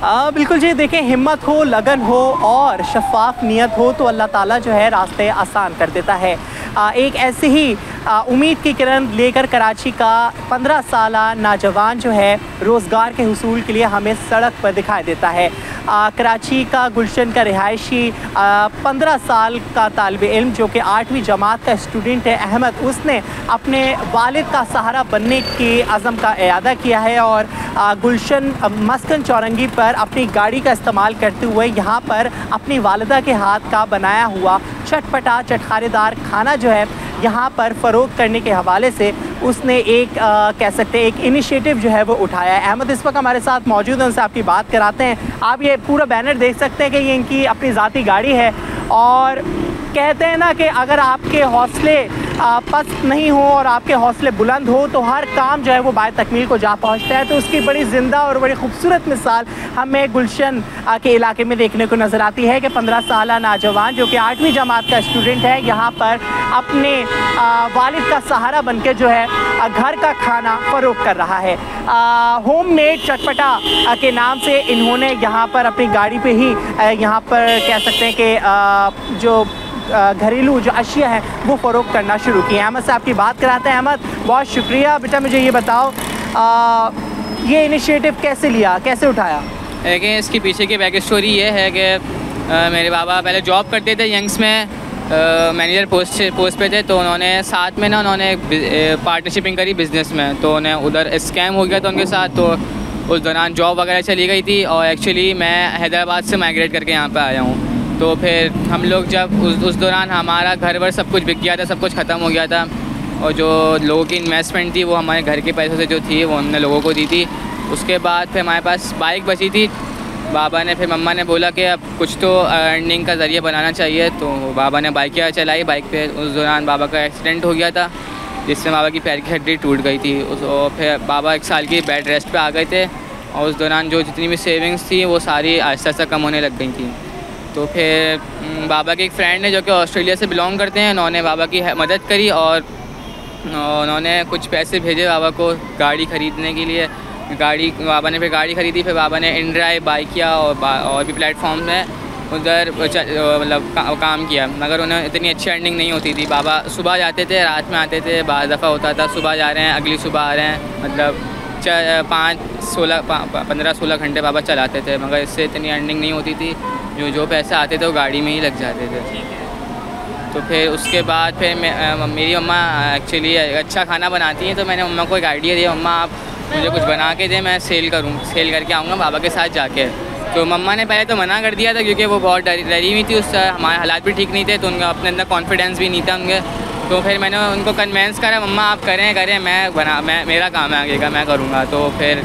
बिल्कुल जी, देखें, हिम्मत हो, लगन हो और शफ़ाफ़ नियत हो तो अल्लाह ताला जो है रास्ते आसान कर देता है। एक ऐसे ही उम्मीद की किरण लेकर कराची का 15 साला नौजवान जो है रोज़गार के हुसूल के लिए हमें सड़क पर दिखाई देता है। कराची का गुलशन का रिहायशी 15 साल का तालिब इल्म जो कि 8वीं जमात का स्टूडेंट है अहमद, उसने अपने वालिद का सहारा बनने के अज़म का इरादा किया है और गुलशन मस्कन चौरंगी पर अपनी गाड़ी का इस्तेमाल करते हुए यहाँ पर अपनी वालिदा के हाथ का बनाया हुआ चटपटा चटखारेदार खाना जो है यहाँ पर फ़रोग़ करने के हवाले से उसने एक कह सकते हैं एक इनिशिएटिव जो है वो उठाया है। अहमद इस वक्त हमारे साथ मौजूद हैं, उनसे आपकी बात कराते हैं। आप ये पूरा बैनर देख सकते हैं कि ये इनकी अपनी ज़ाती गाड़ी है और कहते हैं ना कि अगर आपके हौसले पस्त नहीं हो और आपके हौसले बुलंद हो तो हर काम जो है वो बाय तकमील को जा पहुंचता है। तो उसकी बड़ी ज़िंदा और बड़ी खूबसूरत मिसाल हमें गुलशन के इलाके में देखने को नज़र आती है कि 15 साला नौजवान जो कि 8वीं जमात का स्टूडेंट है यहाँ पर अपने वालिद का सहारा बन के जो है घर का खाना फ़रोग़ कर रहा है। होम मेड चटपटा के नाम से इन्होंने यहाँ पर अपनी गाड़ी पे ही यहाँ पर कह सकते हैं कि जो घरेलू जो अशिया है वो फ़रोग़ करना शुरू किए। अहमद से आपकी बात कराते हैं। अहमद, बहुत शुक्रिया। बेटा मुझे ये बताओ ये इनिशिएटिव कैसे लिया, कैसे उठाया? देखिए, इसके पीछे की बैक स्टोरी ये है कि मेरे बाबा पहले जॉब करते थे यंग्स में, मैनेजर पोस्ट पे थे। तो उन्होंने साथ में ना उन्होंने पार्टनरशिपिंग करी बिज़नेस में, तो उन्हें उधर स्कैम हो गया था उनके साथ। तो उस दौरान जॉब वगैरह चली गई थी और एक्चुअली मैं हैदराबाद से माइग्रेट करके यहाँ पे आया हूँ। तो फिर हम लोग जब उस दौरान हमारा घर वर सब कुछ बिक गया था, सब कुछ ख़त्म हो गया था और जो लोगों की इन्वेस्टमेंट थी वो हमारे घर के पैसों से जो थी वो हमने लोगों को दी थी। उसके बाद फिर हमारे पास बाइक बची थी। बाबा ने फिर मम्मा ने बोला कि अब कुछ तो अर्निंग का ज़रिया बनाना चाहिए, तो बाबा ने बाइक चलाई। बाइक पे उस दौरान बाबा का एक्सीडेंट हो गया था जिससे बाबा की पैर की हड्डी टूट गई थी। और फिर बाबा 1 साल की बेड रेस्ट पे आ गए थे और उस दौरान जो जितनी भी सेविंग्स थी वो सारी आहिस्ता आहिस्ता कम होने लग गई थी। तो फिर बाबा के एक फ्रेंड ने जो कि ऑस्ट्रेलिया से बिलोंग करते हैं, उन्होंने बाबा की मदद करी और उन्होंने कुछ पैसे भेजे बाबा को गाड़ी ख़रीदने के लिए। बाबा ने फिर गाड़ी ख़रीदी। फिर बाबा ने इनड्राइव बाइक किया और भी प्लेटफॉर्म में उधर मतलब काम किया, मगर उन्हें इतनी अच्छी अर्निंग नहीं होती थी। बाबा सुबह जाते थे, रात में आते थे। बाज़ दफ़ा होता था सुबह जा रहे हैं, अगली सुबह आ रहे हैं, मतलब 15-16 घंटे बाबा चलाते थे, मगर इससे इतनी अर्निंग नहीं होती थी। जो पैसे आते थे वो गाड़ी में ही लग जाते थे। तो फिर उसके बाद फिर मेरी मम्मा एक्चुअली अच्छा खाना बनाती हैं, तो मैंने मम्मा को एक आइडिया दिया, मम्मा आप मुझे कुछ बना के दें, मैं सेल करके आऊँगा बाबा के साथ जाके। तो मम्मा ने पहले तो मना कर दिया था क्योंकि वो बहुत डरी हुई थी, उससे हमारे हालात भी ठीक नहीं थे, तो उनका अपने अंदर कॉन्फिडेंस भी नहीं था उनके। तो फिर मैंने उनको कन्वेंस करा, मम्मा आप करें मैं मेरा काम है आगे का, मैं करूँगा। तो फिर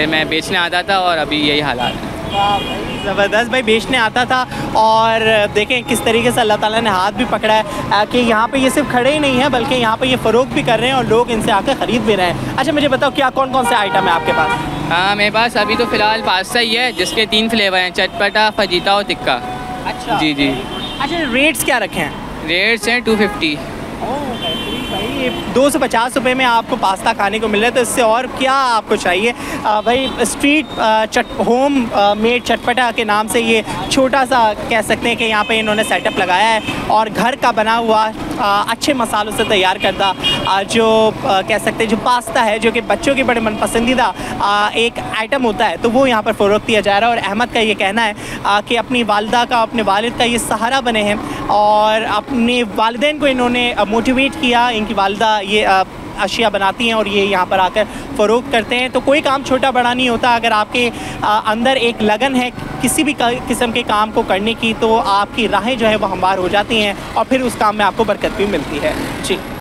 मैं बेचने आता था और अभी यही हालात है। वाह भाई, ज़बरदस्त भाई, बेचने आता था। और देखें किस तरीके से अल्लाह ताला ने हाथ भी पकड़ा है कि यहाँ पे ये सिर्फ खड़े ही नहीं हैं बल्कि यहाँ पे ये फ़रोग़ भी कर रहे हैं और लोग इनसे आकर ख़रीद भी रहे हैं। अच्छा मुझे बताओ क्या कौन से आइटम है आपके पास? हाँ, मेरे पास अभी तो फ़िलहाल पास्ता ही है जिसके 3 फ्लेवर हैं, चटपटा, फजीता और तिक्का। अच्छा जी। अच्छा, रेट्स क्या रखे हैं? रेट्स हैं 250। भाई 250 रुपये में आपको पास्ता खाने को मिल रहा है, तो इससे और क्या आपको चाहिए? भाई स्ट्रीट होम मेड चटपटा के नाम से ये छोटा सा कह सकते हैं कि यहाँ पे इन्होंने सेटअप लगाया है और घर का बना हुआ अच्छे मसालों से तैयार करदा जो कह सकते हैं जो पास्ता है जो कि बच्चों के बड़े मनपसंदीदा एक आइटम होता है, तो वो यहाँ पर फ़रोग़ दिया जा रहा है। और अहमद का ये कहना है कि अपनी वालिदा का, अपने वालिद का ये सहारा बने हैं और अपने वालिदैन को इन्होंने मोटिवेट किया। इनकी वालिदा ये अशिया बनाती हैं और ये यहाँ पर आकर फ़रोग़ करते हैं। तो कोई काम छोटा बड़ा नहीं होता, अगर आपके अंदर एक लगन है किसी भी किस्म के काम को करने की तो आपकी राहें जो है वो हमवार हो जाती हैं और फिर उस काम में आपको बरकत भी मिलती है। जी।